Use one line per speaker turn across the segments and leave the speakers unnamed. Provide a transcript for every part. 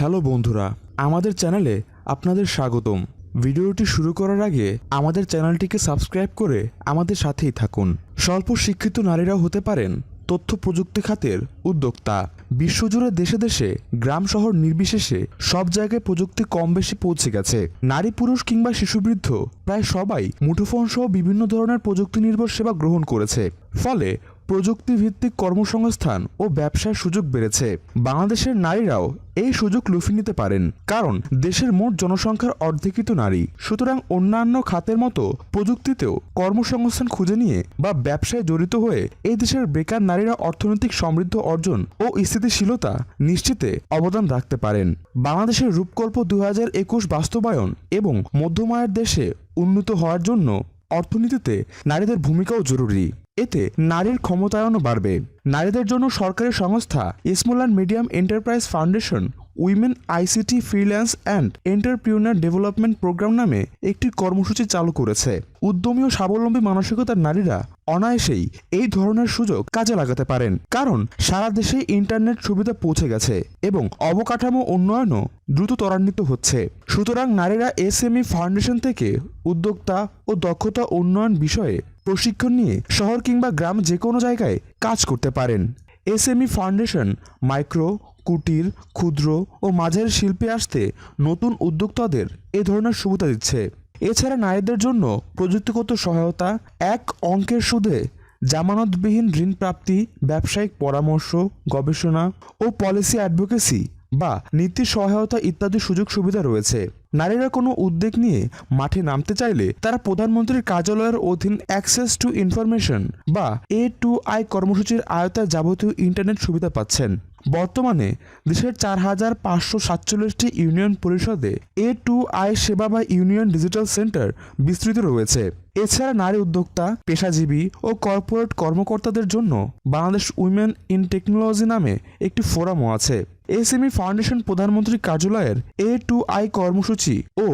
Hello বন্ধুরা, আমাদের চ্যানেলে আপনাদের স্বাগতম। ভিডিওটি শুরু করার আগে আমাদের চ্যানেলটিকে সাবস্ক্রাইব করে আমাদের সাথেই থাকুন। স্বল্প শিক্ষিত নারীরাও হতে পারেন তথ্য প্রযুক্তি খাতের উদ্যোক্তা। বিশ্বজুড়ে দেশে দেশে গ্রাম শহর নির্বিশেষে সব জায়গায় প্রযুক্তি কম বেশি পৌঁছে গেছে। নারী পুরুষ কিংবা শিশুবৃদ্ধ প্রায় সবাই মুঠোফোন সহ বিভিন্ন ধরনের প্রযুক্তি নির্ভর সেবা গ্রহণ করেছে। ফলে প্রযুক্তি ভিত্তিক কর্মসংস্থান ও ব্যবসার সুযোগ বেড়েছে। বাংলাদেশের নারীরাও এই সুযোগ লুফে নিতে পারেন, কারণ দেশের মোট জনসংখ্যার অর্ধেকই তো নারী। সুতরাং অন্যান্য খাতের মতো প্রযুক্তিতেও কর্মসংস্থান খুঁজে নিয়ে বা ব্যবসায় জড়িত হয়ে এই দেশের বেকার নারীরা অর্থনৈতিক সমৃদ্ধ অর্জন ও স্থিতিশীলতা নিশ্চিতে অবদান রাখতে পারেন। বাংলাদেশের রূপকল্প 2021 বাস্তবায়ন এবং মধ্যম আয়ের দেশে উন্নীত হওয়ার জন্য অর্থনীতিতে নারীদের ভূমিকাও জরুরি। এতে নারীর ক্ষমতায়নও বাড়বে। নারীদের জন্য সরকারি সংস্থা small and medium enterprise foundation women ICT freelance and entrepreneur development programme নামে একটি কর্মসূচি চালু করেছে। উদ্যমী ও স্বাবলম্বী মানসিকতার নারীরা অনায়াসেই এই ধরনের সুযোগ কাজে লাগাতে পারেন, কারণ সারা দেশে ইন্টারনেট সুবিধা পৌঁছে গেছে এবং অবকাঠামো উন্নয়নও দ্রুত ত্বরান্বিত হচ্ছে। সুতরাং নারীরা এসএমই ফাউন্ডেশন থেকে উদ্যোক্তা ও দক্ষতা উন্নয়ন বিষয়ে প্রশিক্ষণ নিয়ে শহর কিংবা গ্রাম যে কোনো জায়গায় কাজ করতে পারেন। এসএমই ফাউন্ডেশন মাইক্রো, কুটির, ক্ষুদ্র ও মাঝারি শিল্পে আসতে নতুন উদ্যোক্তাদের এ ধরনের সুবিধা দিচ্ছে। এছাড়া নারীদের জন্য প্রযুক্তিগত সহায়তা, এক অঙ্কের সুদে জামানতবিহীন ঋণ প্রাপ্তি, ব্যবসায়িক পরামর্শ, গবেষণা ও পলিসি অ্যাডভোকেসি বা নীতি সহায়তা ইত্যাদি সুযোগ সুবিধা রয়েছে। নারীরা কোনো উদ্যোগ নিয়ে মাঠে নামতে চাইলে তারা প্রধানমন্ত্রীর কার্যালয়ের অধীন অ্যাক্সেস টু ইনফরমেশন বা A2I কর্মসূচির আওতায় যাবতীয় ইন্টারনেট সুবিধা পাচ্ছেন। বর্তমানে দেশের 4547টি ইউনিয়ন পরিষদে A2I সেবা বা ইউনিয়ন ডিজিটাল সেন্টার বিস্তৃত রয়েছে। এছাড়া নারী উদ্যোক্তা, পেশাজীবী ও কর্পোরেট কর্মকর্তাদের জন্য বাংলাদেশ উইমেন ইন টেকনোলজি নামে একটি ফোরামও আছে। এসএমই ফাউন্ডেশন প্রধানমন্ত্রীর কার্যালয়ের A2I কর্মসূচি ও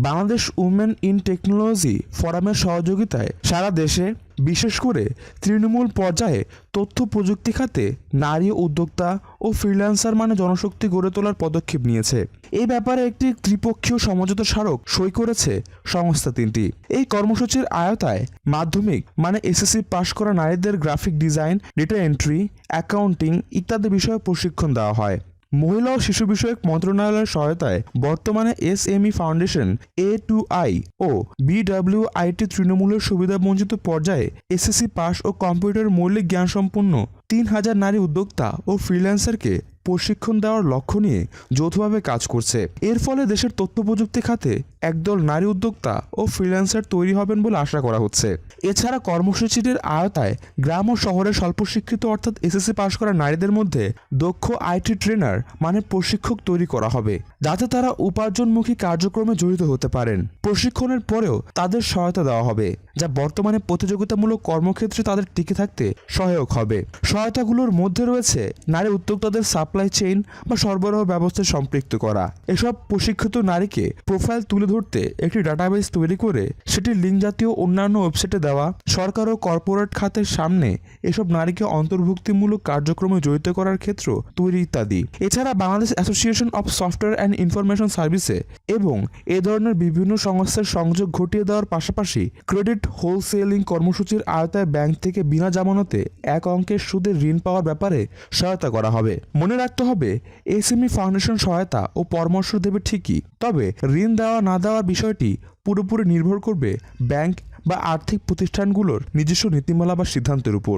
বাংলাদেশ উইমেন ইন টেকনোলজি ফোরামের সহযোগিতায় সারা দেশে, বিশেষ করে তৃণমূল পর্যায়ে তথ্য প্রযুক্তি খাতে নারী উদ্যোক্তা ও ফ্রিল্যান্সার মানে জনশক্তি গড়ে তোলার পদক্ষেপ নিয়েছে। এই ব্যাপারে একটি ত্রিপক্ষীয় সমঝোতা স্মারক সই করেছে সংস্থা তিনটি। এই কর্মসূচির আওতায় মাধ্যমিক মানে এসএসসি পাশ করা নারীদের graphic design, data entry, accounting ইত্যাদি বিষয়ে প্রশিক্ষণ দেওয়া হয়। মহিলা ও শিশু বিষয়ক মন্ত্রণালয়ের সহায়তায় বর্তমানে এসএমই ফাউন্ডেশন A2I ও BWIT তৃণমূলের সুবিধাবঞ্চিত পর্যায়ে এসএসসি পাস ও কম্পিউটার মৌলিক জ্ঞানসম্পন্ন 3000 নারী উদ্যোক্তা ও ফ্রিল্যান্সারকে প্রশিক্ষণ দেওয়ার লক্ষ্য নিয়ে যৌথভাবে কাজ করছে। এর ফলে দেশের তথ্য প্রযুক্তি খাতে একদল নারী উদ্যোক্তা ও ফ্রিল্যান্সার তৈরি হবেন বলে আশা করা হচ্ছে। এছাড়া কর্মসূচিটির আওতায় গ্রাম ও শহরের স্বল্প শিক্ষিত অর্থাৎ এসএসসি পাশ করা নারীদের মধ্যে দক্ষ আইটি ট্রেনার মানে প্রশিক্ষক তৈরি করা হবে, যাতে তারা উপার্জনমুখী কার্যক্রমে জড়িত হতে পারেন। প্রশিক্ষণের পরেও তাদের সহায়তা দেওয়া হবে, যা বর্তমানে প্রতিযোগিতামূলক কর্মক্ষেত্রে তাদের টিকে থাকতে সহায়ক হবে। সহায়তাগুলোর মধ্যে রয়েছে নারী উদ্যোক্তাদের সাপ্লাই চেইন বা সরবরাহ ব্যবস্থায় সম্পৃক্ত করা। এসব প্রশিক্ষিত নারীকে প্রোফাইল তুলে ধরতে একটি ডাটাবেস তৈরি করে সেটি লিঙ্ক জাতীয় অন্যান্য ওয়েবসাইটে দেওয়া, সরকার ও কর্পোরেট খাতের সামনে এসব নারীকে অন্তর্ভুক্তিমূলক কার্যক্রমে জড়িত করার ক্ষেত্র তৈরি ইত্যাদি। এছাড়া Bangladesh association of software and information সার্ভিসে এবং এ ধরনের বিভিন্ন সংস্থার সংযোগ ঘটিয়ে দেওয়ার পাশাপাশি ক্রেডিট হোলসেলিং কর্মসূচির আওতায় ব্যাংক থেকে বিনা জামানতে এক অঙ্কের সুদে ঋণ পাওয়ার ব্যাপারে সহায়তা করা হবে। মনে রাখতে হবে, এসএমই ফাউন্ডেশন সহায়তা ও পরামর্শ দেবে ঠিকই, তবে ঋণ দেওয়া না দেওয়ার বিষয়টি পুরোপুরি নির্ভর করবে ব্যাংক বা আর্থিক প্রতিষ্ঠানগুলোর নিজস্ব নীতিমালা বা সিদ্ধান্তের উপর।